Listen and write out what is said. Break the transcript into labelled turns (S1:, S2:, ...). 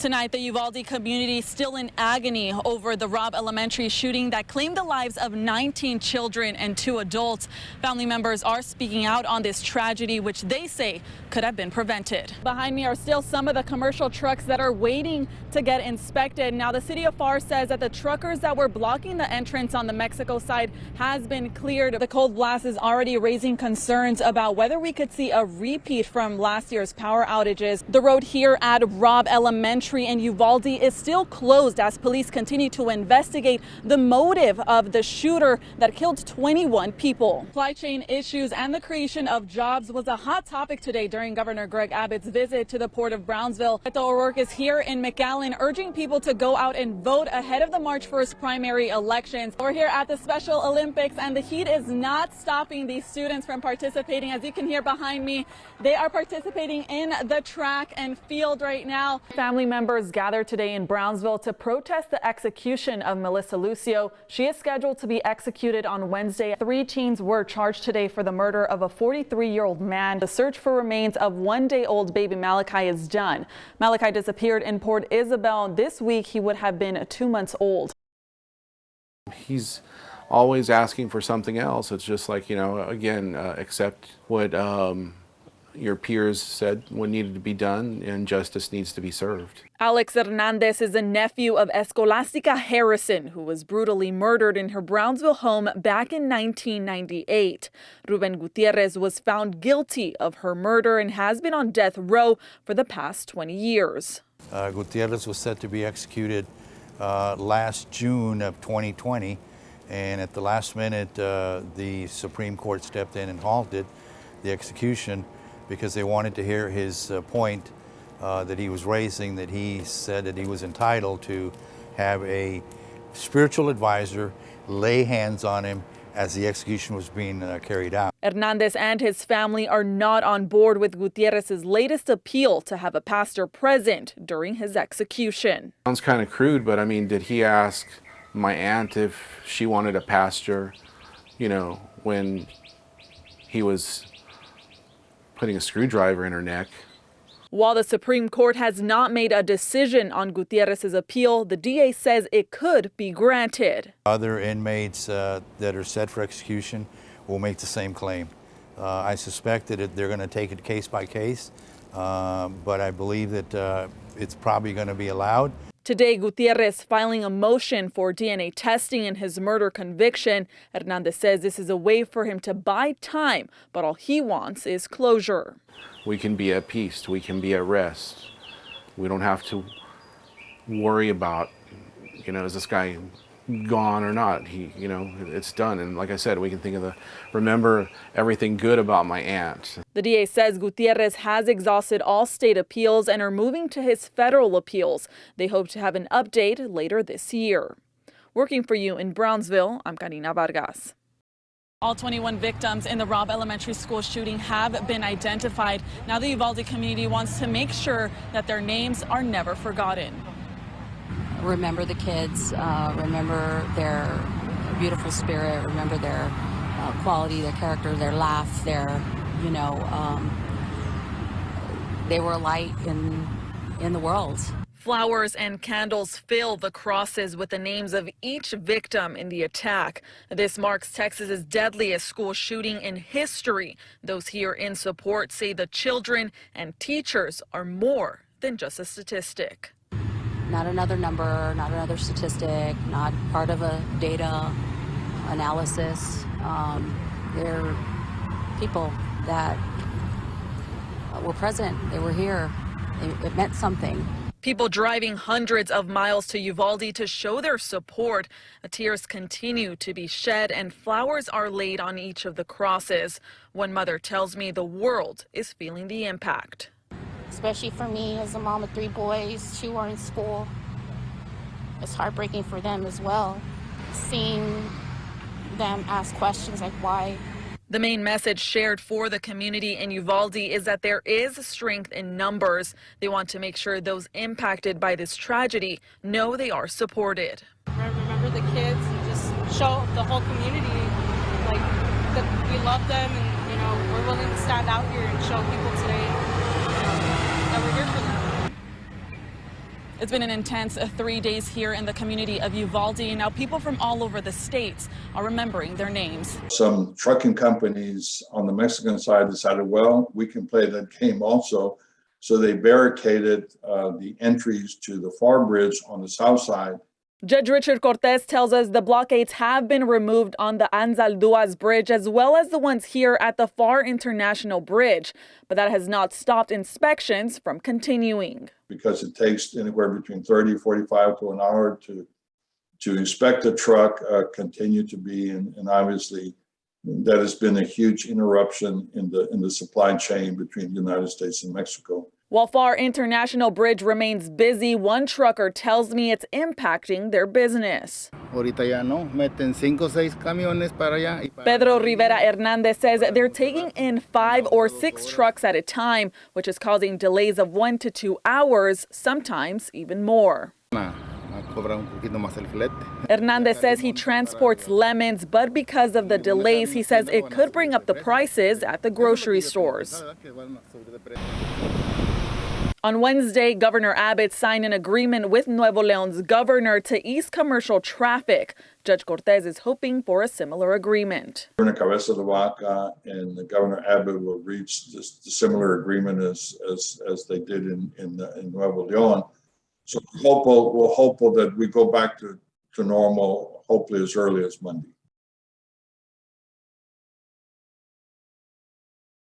S1: Tonight, the Uvalde community still in agony over the Robb Elementary shooting that claimed the lives of 19 children and 2 adults. Family members are speaking out on this tragedy, which they say could have been prevented. Behind me are still some of the commercial trucks that are waiting to get inspected. Now, the city of FAR says that the truckers that were blocking the entrance on the Mexico side has been cleared. The cold blast is already raising concerns about whether we could see a repeat from last year's power outages. The road here at Robb Elementary and Uvalde is still closed as police continue to investigate the motive of the shooter that killed 21 people. Supply chain issues and the creation of jobs was a hot topic today during Governor Greg Abbott's visit to the Port of Brownsville. Beto O'Rourke is here in McAllen urging people to go out and vote ahead of the March 1st primary elections. We're here at the Special Olympics and the heat is not stopping these students from participating. As you can hear behind me, they are participating in the track and field right now. Family members gathered today in Brownsville to protest the execution of Melissa Lucio. She is scheduled to be executed on Wednesday. 3 teens were charged today for the murder of a 43-year-old man. The search for remains of 1-day-old baby Malachi is done. Malachi disappeared in Port Isabel. This week he would have been 2 months old.
S2: He's always asking for something else. It's just like, again, accept what your peers said what needed to be done, and justice needs to be served.
S1: Alex Hernandez is a nephew of Escolastica Harrison, who was brutally murdered in her Brownsville home back in 1998. Ruben Gutierrez was found guilty of her murder and has been on death row for the past 20 years.
S3: Gutierrez was set to be executed last June of 2020, and at the last minute, the Supreme Court stepped in and halted the execution because they wanted to hear his point that he was raising, that he said that he was entitled to have a spiritual advisor lay hands on him as the execution was being carried out.
S1: Hernandez and his family are not on board with Gutierrez's latest appeal to have a pastor present during his execution.
S2: Sounds kind of crude, but I mean, did he ask my aunt if she wanted a pastor, when he was putting a screwdriver in her neck?
S1: While the Supreme Court has not made a decision on Gutierrez's appeal, the DA says it could be granted.
S3: Other inmates that are set for execution will make the same claim. I suspect that they're going to take it case by case, but I believe that it's probably going to be allowed.
S1: Today, Gutierrez filing a motion for DNA testing in his murder conviction. Hernandez says this is a way for him to buy time, but all he wants is closure.
S2: We can be at peace. We can be at rest. We don't have to worry about, is this guy gone or not? It's done. And like I said, we can think of remember everything good about my aunt.
S1: The DA says Gutierrez has exhausted all state appeals and are moving to his federal appeals. They hope to have an update later this year. Working for you in Brownsville, I'm Karina Vargas. All 21 victims in the Robb Elementary School shooting have been identified. Now the Uvalde community wants to make sure that their names are never forgotten.
S4: Remember the kids, remember their beautiful spirit, remember their quality, their character, their laugh, they were a light in the world.
S1: Flowers and candles fill the crosses with the names of each victim in the attack. This marks Texas's deadliest school shooting in history. Those here in support say the children and teachers are more than just a statistic.
S4: Not another number, not another statistic, not part of a data analysis. They're people that were present, they were here, it meant something.
S1: People driving hundreds of miles to Uvalde to show their support. Tears continue to be shed and flowers are laid on each of the crosses. One mother tells me the world is feeling the impact.
S5: Especially for me as a mom of 3 boys, 2 are in school. It's heartbreaking for them as well. Seeing them ask questions like why.
S1: The main message shared for the community in Uvalde is that there is strength in numbers. They want to make sure those impacted by this tragedy know they are supported.
S6: Remember the kids and just show the whole community that we love them and we're willing to stand out here and show people today that we're here for them.
S1: It's been an intense 3 days here in the community of Uvalde. Now, people from all over the states are remembering their names.
S7: Some trucking companies on the Mexican side decided, well, we can play that game also. So they barricaded the entries to the FAR bridge on the south side.
S1: Judge Richard Cortez tells us the blockades have been removed on the Anzalduas Bridge as well as the ones here at the FAR International Bridge, but that has not stopped inspections from continuing.
S7: Because it takes anywhere between 30, 45 to an hour to inspect a truck, continue to be, and obviously that has been a huge interruption in the supply chain between the United States and Mexico.
S1: While FAR International Bridge remains busy, one trucker tells me it's impacting their business. Pedro Rivera Hernandez says they're taking in 5 or 6 trucks at a time, which is causing delays of 1 to 2 hours, sometimes even more. Hernandez says he transports lemons, but because of the delays, he says it could bring up the prices at the grocery stores. On Wednesday, Governor Abbott signed an agreement with Nuevo Leon's governor to ease commercial traffic. Judge Cortez is hoping for a similar agreement.
S7: Governor Cabeza de Vaca and Governor Abbott will reach the similar agreement as they did in Nuevo Leon. So we're hopeful that we go back to normal, hopefully as early as Monday.